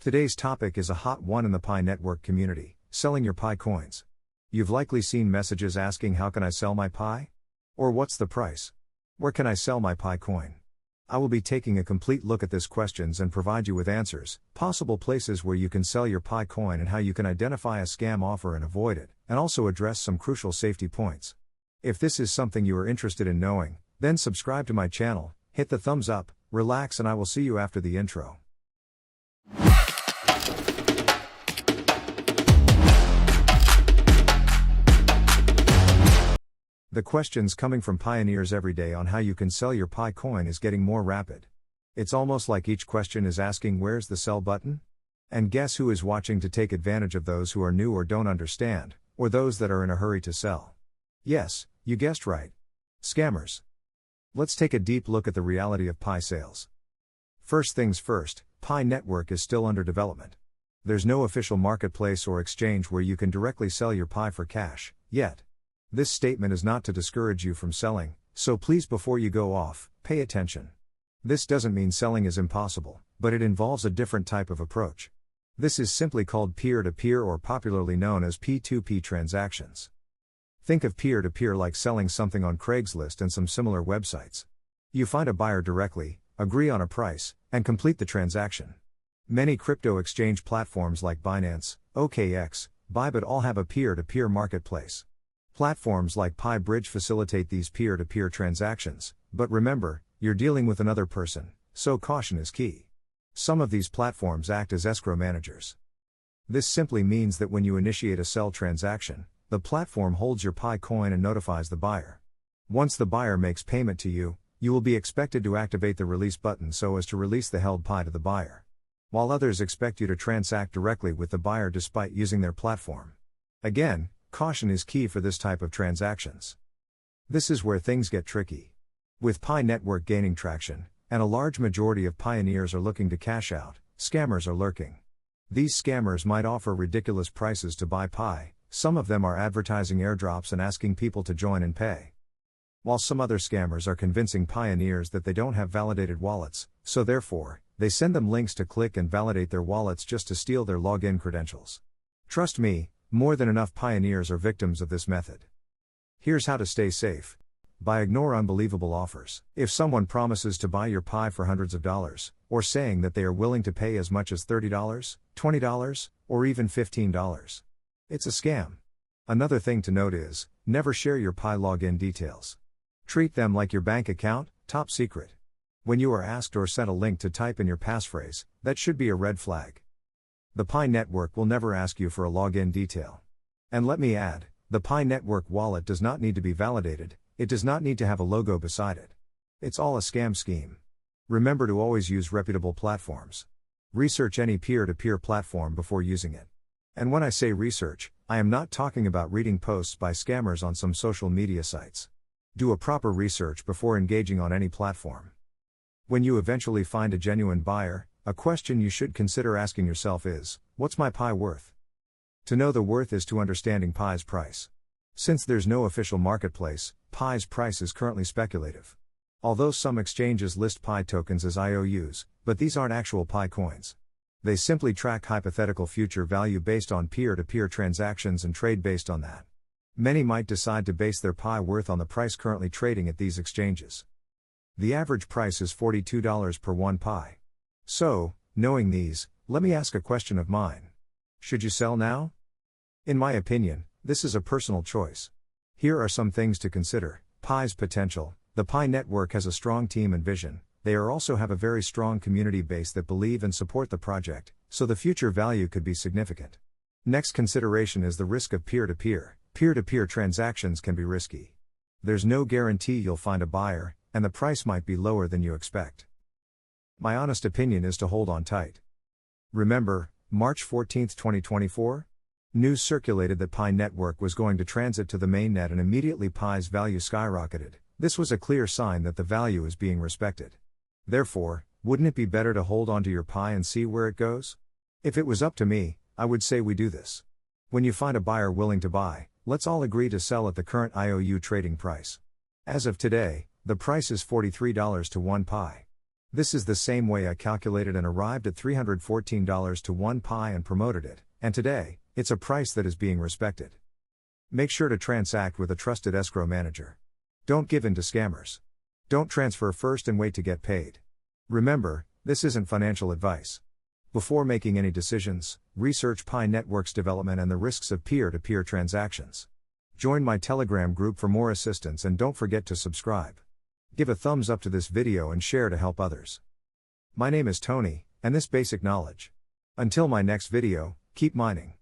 Today's topic is a hot one in the Pi Network community: selling your Pi coins. You've likely seen messages asking, how can I sell my Pi? Or what's the price? Where can I sell my Pi coin? I will be taking a complete look at these questions and provide you with answers, possible places where you can sell your Pi coin and how you can identify a scam offer and avoid it, and also address some crucial safety points. If this is something you are interested in knowing, then subscribe to my channel, hit the thumbs up, relax, and I will see you after the intro. The questions coming from pioneers every day on how you can sell your Pi coin is getting more rapid. It's almost like each question is asking, where's the sell button? And guess who is watching to take advantage of those who are new or don't understand, or those that are in a hurry to sell? Yes, you guessed right. Scammers. Let's take a deep look at the reality of Pi sales. First things first, Pi Network is still under development. There's no official marketplace or exchange where you can directly sell your Pi for cash, yet. This statement is not to discourage you from selling, so please, before you go off, pay attention. This doesn't mean selling is impossible, but it involves a different type of approach. This is simply called peer-to-peer, or popularly known as P2P transactions. Think of peer-to-peer like selling something on Craigslist and some similar websites. You find a buyer directly, agree on a price, and complete the transaction. Many crypto exchange platforms like Binance, OKX, Bybit all have a peer-to-peer marketplace. Platforms like Pi Bridge facilitate these peer-to-peer transactions, but remember, you're dealing with another person, so caution is key. Some of these platforms act as escrow managers. This simply means that when you initiate a sell transaction, the platform holds your Pi coin and notifies the buyer. Once the buyer makes payment to you, you will be expected to activate the release button so as to release the held Pi to the buyer. While others expect you to transact directly with the buyer despite using their platform. Again, caution is key for this type of transactions. This is where things get tricky. With Pi Network gaining traction, and a large majority of pioneers are looking to cash out, scammers are lurking. These scammers might offer ridiculous prices to buy Pi, some of them are advertising airdrops and asking people to join and pay. While some other scammers are convincing pioneers that they don't have validated wallets, so therefore, they send them links to click and validate their wallets just to steal their login credentials. Trust me, more than enough pioneers are victims of this method. Here's how to stay safe. Ignore unbelievable offers. If someone promises to buy your Pi for hundreds of dollars, or saying that they are willing to pay as much as $30, $20, or even $15, it's a scam. Another thing to note is, never share your Pi login details. Treat them like your bank account, top secret. When you are asked or sent a link to type in your passphrase, that should be a red flag. The Pi Network will never ask you for a login detail. And let me add, the Pi Network wallet does not need to be validated, it does not need to have a logo beside it. It's all a scam scheme. Remember to always use reputable platforms. Research any peer-to-peer platform before using it. And when I say research, I am not talking about reading posts by scammers on some social media sites. Do a proper research before engaging on any platform. When you eventually find a genuine buyer, a question you should consider asking yourself is, what's my Pi worth? To know the worth is to understanding Pi's price. Since there's no official marketplace, Pi's price is currently speculative. Although some exchanges list Pi tokens as IOUs, but these aren't actual Pi coins. They simply track hypothetical future value based on peer-to-peer transactions and trade based on that. Many might decide to base their Pi worth on the price currently trading at these exchanges. The average price is $42 per one Pi. So, knowing these, let me ask a question of mine. Should you sell now? In my opinion, this is a personal choice. Here are some things to consider. Pi's potential. The Pi Network has a strong team and vision. They also have a very strong community base that believe and support the project, so the future value could be significant. Next consideration is the risk of peer-to-peer. Peer-to-peer transactions can be risky. There's no guarantee you'll find a buyer, and the price might be lower than you expect. My honest opinion is to hold on tight. Remember, March 14, 2024? News circulated that Pi Network was going to transit to the mainnet and immediately Pi's value skyrocketed. This was a clear sign that the value is being respected. Therefore, wouldn't it be better to hold onto your Pi and see where it goes? If it was up to me, I would say we do this. When you find a buyer willing to buy, let's all agree to sell at the current IOU trading price. As of today, the price is $43 to one Pi. This is the same way I calculated and arrived at $314 to 1 Pi and promoted it, and today, it's a price that is being respected. Make sure to transact with a trusted escrow manager. Don't give in to scammers. Don't transfer first and wait to get paid. Remember, this isn't financial advice. Before making any decisions, research Pi Network's development and the risks of peer-to-peer transactions. Join my Telegram group for more assistance and don't forget to subscribe. Give a thumbs up to this video and share to help others. My name is Tony, and this basic knowledge. Until my next video, keep mining.